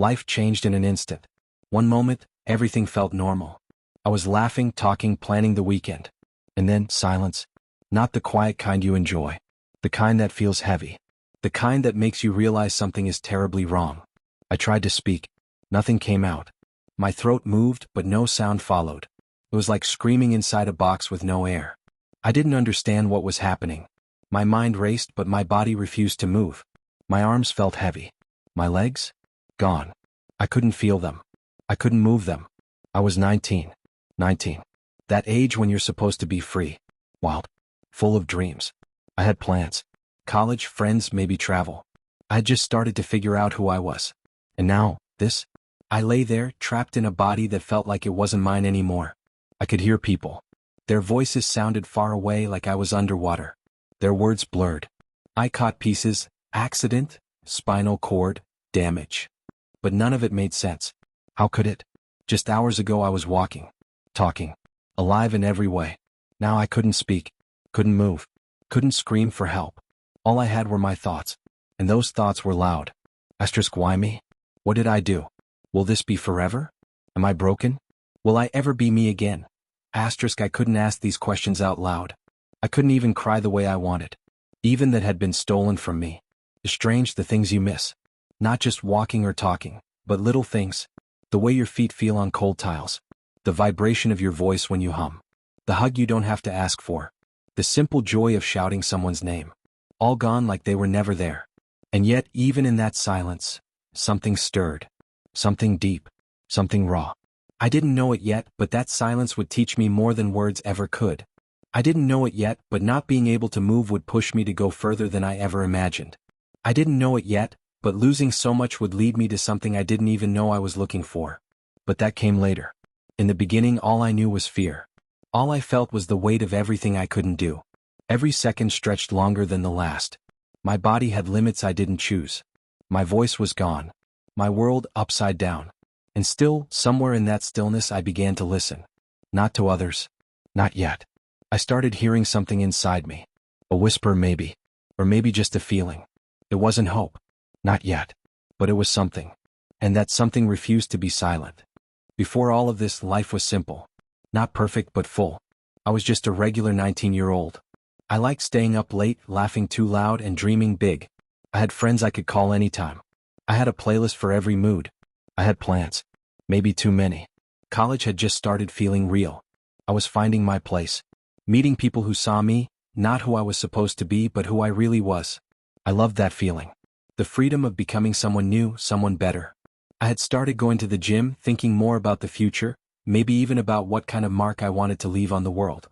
Life changed in an instant. One moment, everything felt normal. I was laughing, talking, planning the weekend. And then, silence. Not the quiet kind you enjoy. The kind that feels heavy. The kind that makes you realize something is terribly wrong. I tried to speak. Nothing came out. My throat moved, but no sound followed. It was like screaming inside a box with no air. I didn't understand what was happening. My mind raced, but my body refused to move. My arms felt heavy. My legs? Gone. I couldn't feel them. I couldn't move them. I was 19. 19. That age when you're supposed to be free. Wild. Full of dreams. I had plans. College, friends, maybe travel. I had just started to figure out who I was. And now, this? I lay there, trapped in a body that felt like it wasn't mine anymore. I could hear people. Their voices sounded far away, like I was underwater. Their words blurred. I caught pieces: accident, spinal cord, damage. But none of it made sense. How could it? Just hours ago I was walking, talking, alive in every way. Now I couldn't speak, couldn't move, couldn't scream for help. All I had were my thoughts. And those thoughts were loud. Why me? What did I do? Will this be forever? Am I broken? Will I ever be me again? I couldn't ask these questions out loud. I couldn't even cry the way I wanted. Even that had been stolen from me. It's strange, the things you miss. Not just walking or talking, but little things. The way your feet feel on cold tiles. The vibration of your voice when you hum. The hug you don't have to ask for. The simple joy of shouting someone's name. All gone like they were never there. And yet, even in that silence, something stirred. Something deep. Something raw. I didn't know it yet, but that silence would teach me more than words ever could. I didn't know it yet, but not being able to move would push me to go further than I ever imagined. I didn't know it yet, but losing so much would lead me to something I didn't even know I was looking for. But that came later. In the beginning, all I knew was fear. All I felt was the weight of everything I couldn't do. Every second stretched longer than the last. My body had limits I didn't choose. My voice was gone. My world upside down. And still, somewhere in that stillness, I began to listen. Not to others. Not yet. I started hearing something inside me. A whisper maybe. Or maybe just a feeling. It wasn't hope. Not yet. But it was something. And that something refused to be silent. Before all of this, life was simple. Not perfect but full. I was just a regular 19-year-old. I liked staying up late, laughing too loud, and dreaming big. I had friends I could call anytime. I had a playlist for every mood. I had plans. Maybe too many. College had just started feeling real. I was finding my place. Meeting people who saw me, not who I was supposed to be, but who I really was. I loved that feeling. The freedom of becoming someone new, someone better. I had started going to the gym, thinking more about the future, maybe even about what kind of mark I wanted to leave on the world.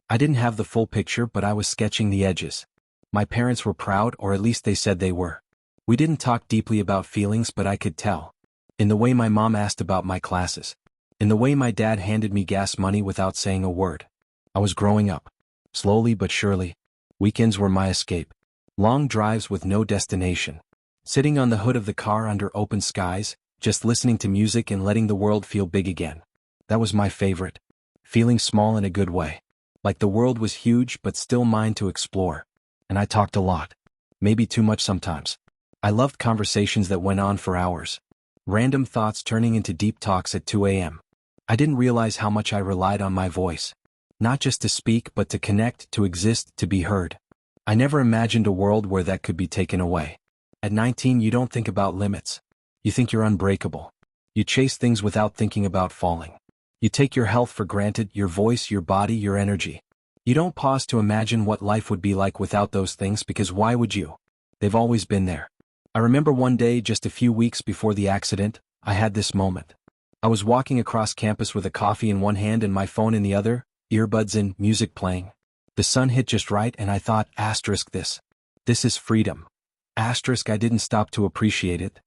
I didn't have the full picture, but I was sketching the edges. My parents were proud, or at least they said they were. We didn't talk deeply about feelings, but I could tell. In the way my mom asked about my classes. In the way my dad handed me gas money without saying a word. I was growing up. Slowly but surely. Weekends were my escape. Long drives with no destination. Sitting on the hood of the car under open skies, just listening to music and letting the world feel big again. That was my favorite. Feeling small in a good way. Like the world was huge but still mine to explore. And I talked a lot. Maybe too much sometimes. I loved conversations that went on for hours. Random thoughts turning into deep talks at 2 a.m. I didn't realize how much I relied on my voice. Not just to speak, but to connect, to exist, to be heard. I never imagined a world where that could be taken away. At 19, you don't think about limits. You think you're unbreakable. You chase things without thinking about falling. You take your health for granted, your voice, your body, your energy. You don't pause to imagine what life would be like without those things, because why would you? They've always been there. I remember one day, just a few weeks before the accident, I had this moment. I was walking across campus with a coffee in one hand and my phone in the other, earbuds in, music playing. The sun hit just right and I thought, this. This is freedom. I didn't stop to appreciate it.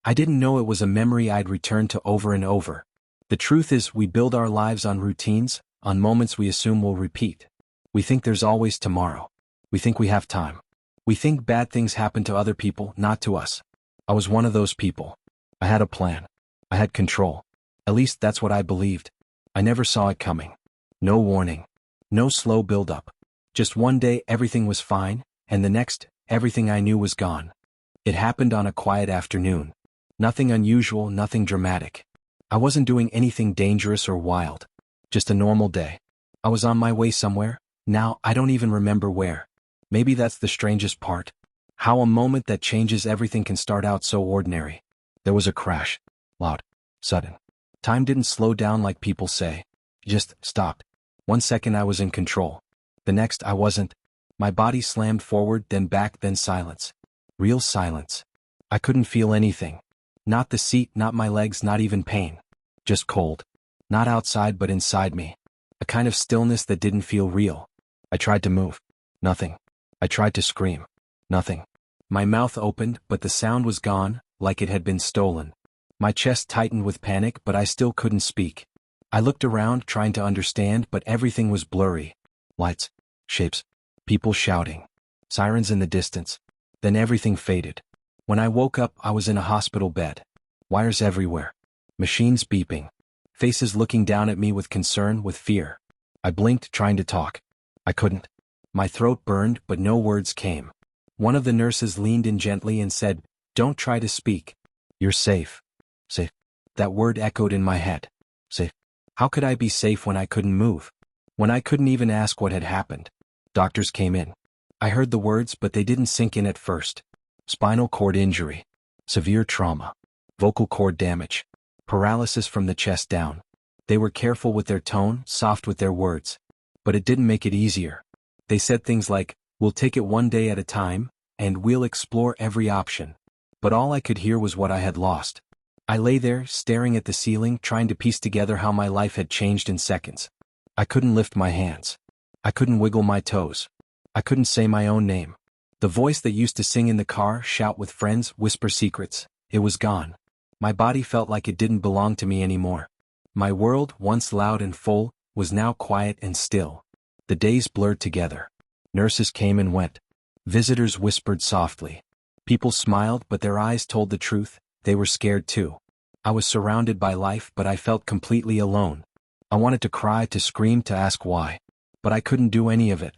I didn't know it was a memory I'd return to over and over. The truth is, we build our lives on routines, on moments we assume will repeat. We think there's always tomorrow. We think we have time. We think bad things happen to other people, not to us. I was one of those people. I had a plan. I had control. At least that's what I believed. I never saw it coming. No warning. No slow build-up. Just one day everything was fine, and the next, everything I knew was gone. It happened on a quiet afternoon. Nothing unusual, nothing dramatic. I wasn't doing anything dangerous or wild. Just a normal day. I was on my way somewhere. Now, I don't even remember where. Maybe that's the strangest part. How a moment that changes everything can start out so ordinary. There was a crash. Loud. Sudden. Time didn't slow down like people say. It just stopped. 1 second I was in control. The next I wasn't. My body slammed forward, then back, then silence. Real silence. I couldn't feel anything. Not the seat, not my legs, not even pain. Just cold. Not outside but inside me. A kind of stillness that didn't feel real. I tried to move. Nothing. I tried to scream. Nothing. My mouth opened, but the sound was gone, like it had been stolen. My chest tightened with panic, but I still couldn't speak. I looked around, trying to understand, but everything was blurry. Lights. Shapes. People shouting. Sirens in the distance. Then everything faded. When I woke up, I was in a hospital bed. Wires everywhere. Machines beeping. Faces looking down at me with concern, with fear. I blinked, trying to talk. I couldn't. My throat burned, but no words came. One of the nurses leaned in gently and said, "Don't try to speak. You're safe." Safe. That word echoed in my head. Safe. How could I be safe when I couldn't move? When I couldn't even ask what had happened? Doctors came in. I heard the words, but they didn't sink in at first. Spinal cord injury. Severe trauma. Vocal cord damage. Paralysis from the chest down. They were careful with their tone, soft with their words. But it didn't make it easier. They said things like, "We'll take it one day at a time, and we'll explore every option." But all I could hear was what I had lost. I lay there, staring at the ceiling, trying to piece together how my life had changed in seconds. I couldn't lift my hands. I couldn't wiggle my toes. I couldn't say my own name. The voice that used to sing in the car, shout with friends, whisper secrets, it was gone. My body felt like it didn't belong to me anymore. My world, once loud and full, was now quiet and still. The days blurred together. Nurses came and went. Visitors whispered softly. People smiled, but their eyes told the truth. They were scared too. I was surrounded by life, but I felt completely alone. I wanted to cry, to scream, to ask why. But I couldn't do any of it.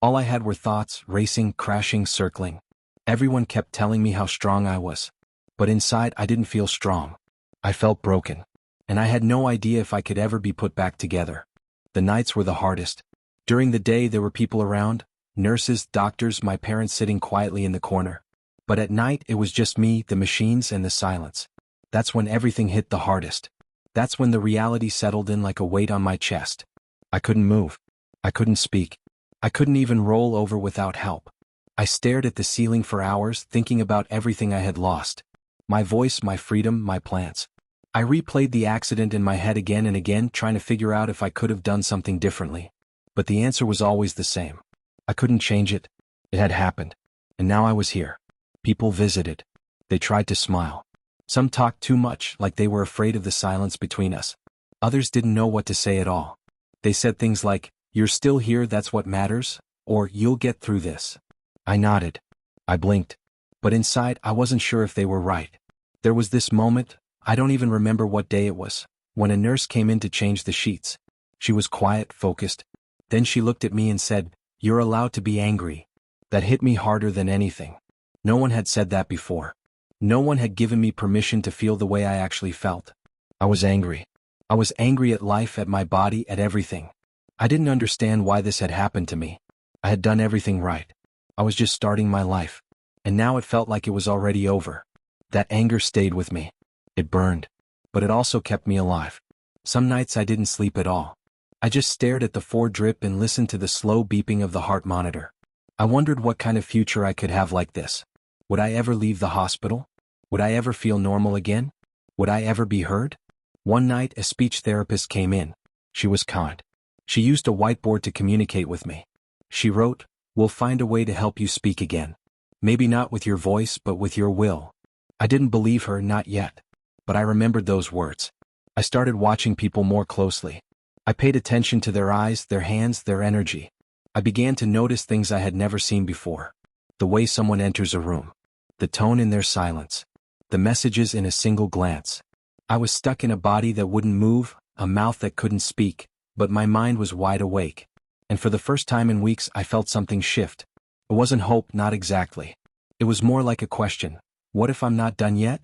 All I had were thoughts, racing, crashing, circling. Everyone kept telling me how strong I was. But inside I didn't feel strong. I felt broken. And I had no idea if I could ever be put back together. The nights were the hardest. During the day there were people around, nurses, doctors, my parents sitting quietly in the corner. But at night it was just me, the machines, and the silence. That's when everything hit the hardest. That's when the reality settled in like a weight on my chest. I couldn't move. I couldn't speak. I couldn't even roll over without help. I stared at the ceiling for hours, thinking about everything I had lost. My voice, my freedom, my plans. I replayed the accident in my head again and again, trying to figure out if I could have done something differently. But the answer was always the same. I couldn't change it. It had happened. And now I was here. People visited. They tried to smile. Some talked too much, like they were afraid of the silence between us. Others didn't know what to say at all. They said things like, "You're still here, that's what matters," or "You'll get through this." I nodded. I blinked. But inside, I wasn't sure if they were right. There was this moment, I don't even remember what day it was, when a nurse came in to change the sheets. She was quiet, focused. Then she looked at me and said, "You're allowed to be angry." That hit me harder than anything. No one had said that before. No one had given me permission to feel the way I actually felt. I was angry. I was angry at life, at my body, at everything. I didn't understand why this had happened to me. I had done everything right. I was just starting my life. And now it felt like it was already over. That anger stayed with me. It burned. But it also kept me alive. Some nights I didn't sleep at all. I just stared at the drip and listened to the slow beeping of the heart monitor. I wondered what kind of future I could have like this. Would I ever leave the hospital? Would I ever feel normal again? Would I ever be heard? One night a speech therapist came in. She was kind. She used a whiteboard to communicate with me. She wrote, "We'll find a way to help you speak again. Maybe not with your voice, but with your will." I didn't believe her, not yet. But I remembered those words. I started watching people more closely. I paid attention to their eyes, their hands, their energy. I began to notice things I had never seen before. The way someone enters a room. The tone in their silence. The messages in a single glance. I was stuck in a body that wouldn't move, a mouth that couldn't speak, but my mind was wide awake. And for the first time in weeks I felt something shift. It wasn't hope, not exactly. It was more like a question. What if I'm not done yet?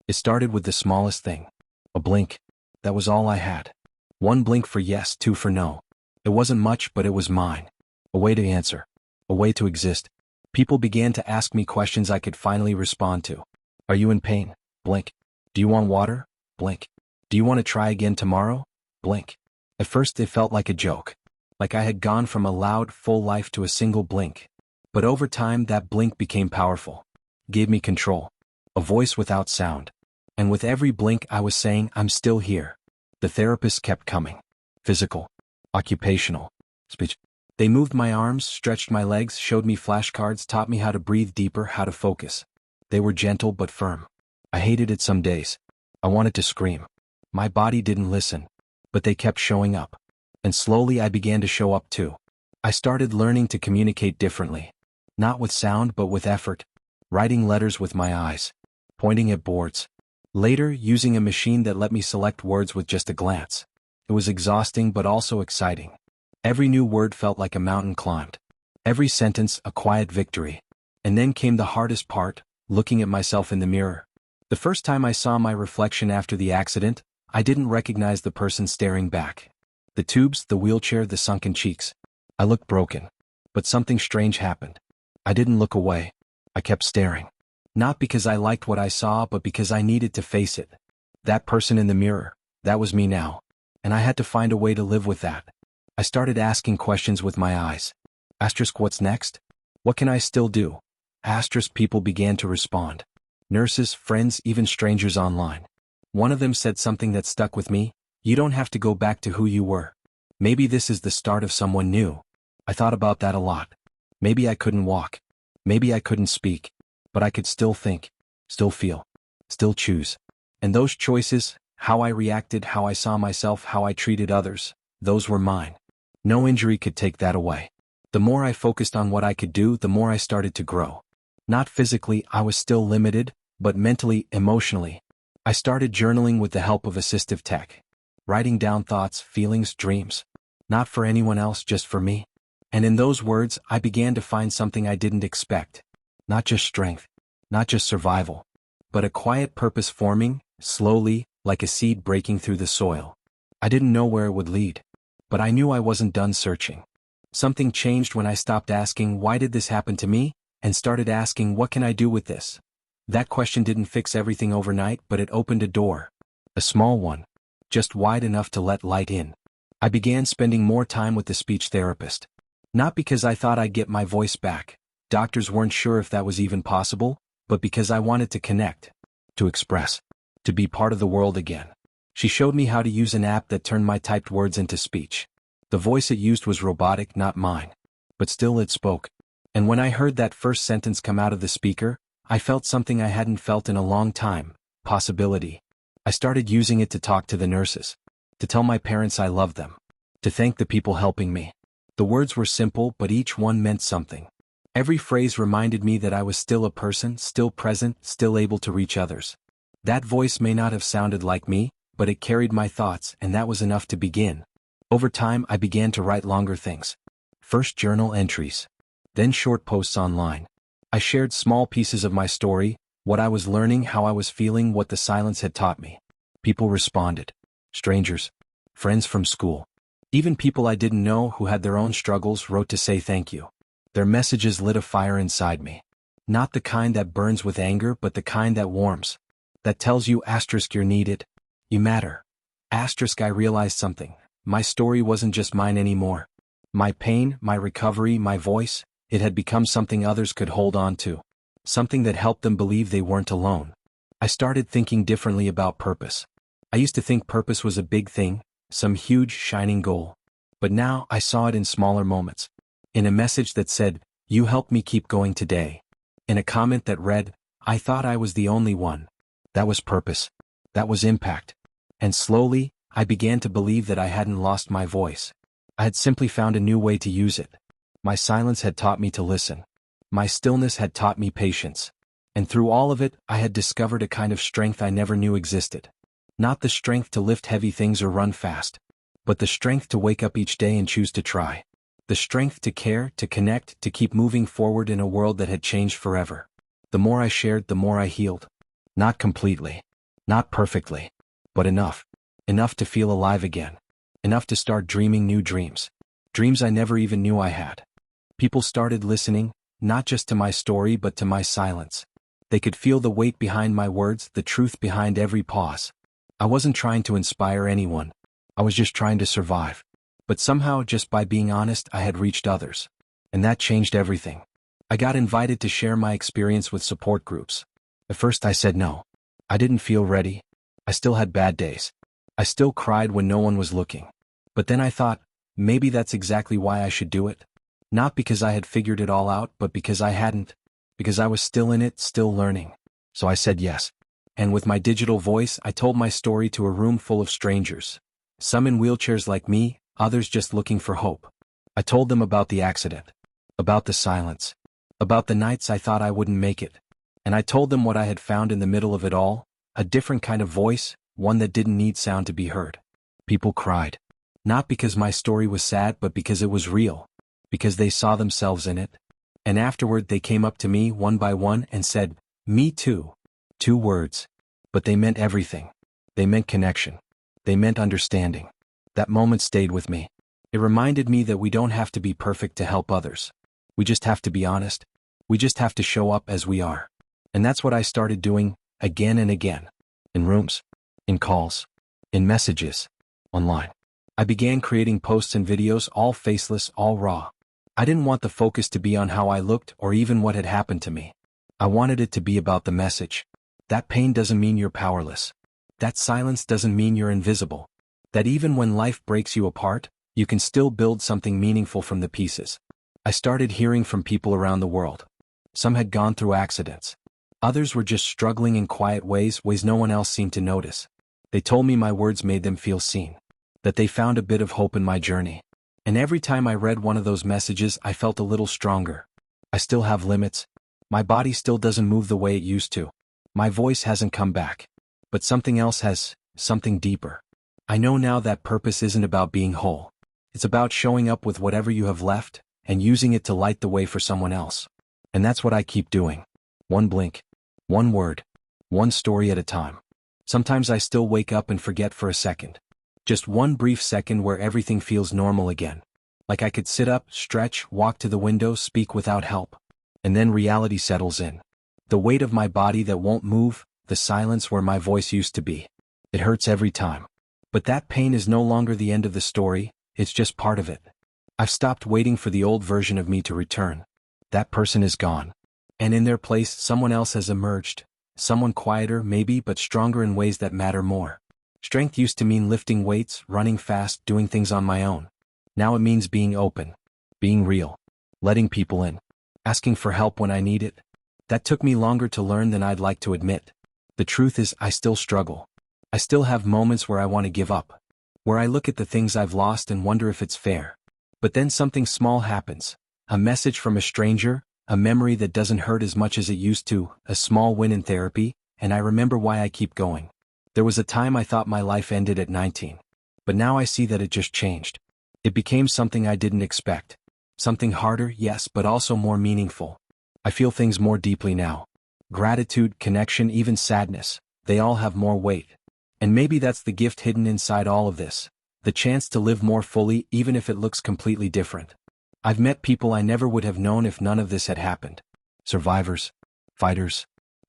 It started with the smallest thing. A blink. That was all I had. One blink for yes, two for no. It wasn't much, but it was mine. A way to answer. A way to exist. People began to ask me questions I could finally respond to. Are you in pain? Blink. Do you want water? Blink. Do you want to try again tomorrow? Blink. At first it felt like a joke. Like I had gone from a loud, full life to a single blink. But over time that blink became powerful. Gave me control. A voice without sound. And with every blink I was saying, I'm still here. The therapist kept coming. Physical. Occupational. Speech. They moved my arms, stretched my legs, showed me flashcards, taught me how to breathe deeper, how to focus. They were gentle but firm. I hated it some days. I wanted to scream. My body didn't listen. But they kept showing up. And slowly I began to show up too. I started learning to communicate differently. Not with sound but with effort. Writing letters with my eyes. Pointing at boards. Later, using a machine that let me select words with just a glance. It was exhausting but also exciting. Every new word felt like a mountain climbed. Every sentence a quiet victory. And then came the hardest part, looking at myself in the mirror. The first time I saw my reflection after the accident, I didn't recognize the person staring back. The tubes, the wheelchair, the sunken cheeks. I looked broken. But something strange happened. I didn't look away. I kept staring. Not because I liked what I saw, but because I needed to face it. That person in the mirror, that was me now. And I had to find a way to live with that. I started asking questions with my eyes. Asterisk, what's next? What can I still do? Asterisk, people began to respond. Nurses, friends, even strangers online. One of them said something that stuck with me. You don't have to go back to who you were. Maybe this is the start of someone new. I thought about that a lot. Maybe I couldn't walk. Maybe I couldn't speak. But I could still think, still feel, still choose. And those choices, how I reacted, how I saw myself, how I treated others, those were mine. No injury could take that away. The more I focused on what I could do, the more I started to grow. Not physically, I was still limited, but mentally, emotionally. I started journaling with the help of assistive tech. Writing down thoughts, feelings, dreams. Not for anyone else, just for me. And in those words, I began to find something I didn't expect. Not just strength, not just survival, but a quiet purpose forming, slowly, like a seed breaking through the soil. I didn't know where it would lead, but I knew I wasn't done searching. Something changed when I stopped asking, why did this happen to me, and started asking, what can I do with this? That question didn't fix everything overnight, but it opened a door. A small one, just wide enough to let light in. I began spending more time with the speech therapist. Not because I thought I'd get my voice back. Doctors weren't sure if that was even possible, but because I wanted to connect, to express, to be part of the world again. She showed me how to use an app that turned my typed words into speech. The voice it used was robotic, not mine. But still it spoke. And when I heard that first sentence come out of the speaker, I felt something I hadn't felt in a long time, possibility. I started using it to talk to the nurses. To tell my parents I loved them. To thank the people helping me. The words were simple, but each one meant something. Every phrase reminded me that I was still a person, still present, still able to reach others. That voice may not have sounded like me, but it carried my thoughts, and that was enough to begin. Over time, I began to write longer things. First journal entries. Then short posts online. I shared small pieces of my story, what I was learning, how I was feeling, what the silence had taught me. People responded. Strangers. Friends from school. Even people I didn't know who had their own struggles wrote to say thank you. Their messages lit a fire inside me. Not the kind that burns with anger, but the kind that warms. That tells you asterisk you're needed. You matter. Asterisk I realized something. My story wasn't just mine anymore. My pain, my recovery, my voice, it had become something others could hold on to. Something that helped them believe they weren't alone. I started thinking differently about purpose. I used to think purpose was a big thing, some huge shining goal. But now I saw it in smaller moments. In a message that said, you helped me keep going today. In a comment that read, I thought I was the only one. That was purpose. That was impact. And slowly, I began to believe that I hadn't lost my voice. I had simply found a new way to use it. My silence had taught me to listen. My stillness had taught me patience. And through all of it, I had discovered a kind of strength I never knew existed. Not the strength to lift heavy things or run fast, but the strength to wake up each day and choose to try. The strength to care, to connect, to keep moving forward in a world that had changed forever. The more I shared, the more I healed. Not completely. Not perfectly, but enough. Enough to feel alive again. Enough to start dreaming new dreams. Dreams I never even knew I had. People started listening, not just to my story but to my silence. They could feel the weight behind my words, the truth behind every pause. I wasn't trying to inspire anyone. I was just trying to survive. But somehow, just by being honest, I had reached others. And that changed everything. I got invited to share my experience with support groups. At first I said no. I didn't feel ready. I still had bad days. I still cried when no one was looking. But then I thought, maybe that's exactly why I should do it. Not because I had figured it all out, but because I hadn't. Because I was still in it, still learning. So I said yes. And with my digital voice, I told my story to a room full of strangers. Some in wheelchairs like me, others just looking for hope. I told them about the accident. About the silence. About the nights I thought I wouldn't make it. And I told them what I had found in the middle of it all, a different kind of voice, one that didn't need sound to be heard. People cried. Not because my story was sad, but because it was real. Because they saw themselves in it. And afterward they came up to me one by one and said, "Me too." 2 words. But they meant everything. They meant connection. They meant understanding. That moment stayed with me. It reminded me that we don't have to be perfect to help others. We just have to be honest. We just have to show up as we are. And that's what I started doing, again and again. In rooms. In calls. In messages. Online. I began creating posts and videos, all faceless, all raw. I didn't want the focus to be on how I looked or even what had happened to me. I wanted it to be about the message. That pain doesn't mean you're powerless. That silence doesn't mean you're invisible. That even when life breaks you apart, you can still build something meaningful from the pieces. I started hearing from people around the world. Some had gone through accidents. Others were just struggling in quiet ways no one else seemed to notice. They told me my words made them feel seen. That they found a bit of hope in my journey. And every time I read one of those messages, I felt a little stronger. I still have limits. My body still doesn't move the way it used to. My voice hasn't come back. But something else has, something deeper. I know now that purpose isn't about being whole. It's about showing up with whatever you have left, and using it to light the way for someone else. And that's what I keep doing. One blink. One word. One story at a time. Sometimes I still wake up and forget for a second. Just one brief second where everything feels normal again. Like I could sit up, stretch, walk to the window, speak without help. And then reality settles in. The weight of my body that won't move, the silence where my voice used to be. It hurts every time. But that pain is no longer the end of the story, it's just part of it. I've stopped waiting for the old version of me to return. That person is gone. And in their place, someone else has emerged. Someone quieter, maybe, but stronger in ways that matter more. Strength used to mean lifting weights, running fast, doing things on my own. Now it means being open. Being real. Letting people in. Asking for help when I need it. That took me longer to learn than I'd like to admit. The truth is, I still struggle. I still have moments where I want to give up. Where I look at the things I've lost and wonder if it's fair. But then something small happens. A message from a stranger, a memory that doesn't hurt as much as it used to, a small win in therapy, and I remember why I keep going. There was a time I thought my life ended at 19. But now I see that it just changed. It became something I didn't expect. Something harder, yes, but also more meaningful. I feel things more deeply now. Gratitude, connection, even sadness, they all have more weight. And maybe that's the gift hidden inside all of this. The chance to live more fully, even if it looks completely different. I've met people I never would have known if none of this had happened. Survivors. Fighters.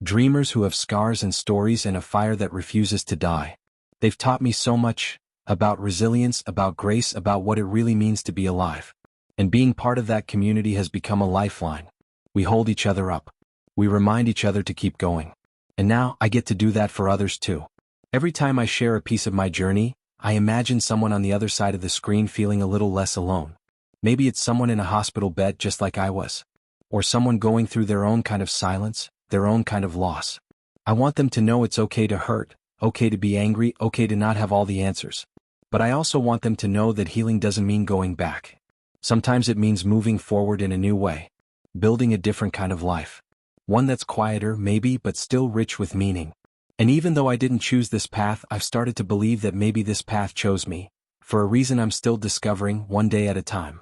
Dreamers who have scars and stories and a fire that refuses to die. They've taught me so much. About resilience, about grace, about what it really means to be alive. And being part of that community has become a lifeline. We hold each other up. We remind each other to keep going. And now, I get to do that for others too. Every time I share a piece of my journey, I imagine someone on the other side of the screen feeling a little less alone. Maybe it's someone in a hospital bed just like I was. Or someone going through their own kind of silence, their own kind of loss. I want them to know it's okay to hurt, okay to be angry, okay to not have all the answers. But I also want them to know that healing doesn't mean going back. Sometimes it means moving forward in a new way. Building a different kind of life. One that's quieter, maybe, but still rich with meaning. And even though I didn't choose this path, I've started to believe that maybe this path chose me, for a reason I'm still discovering, one day at a time.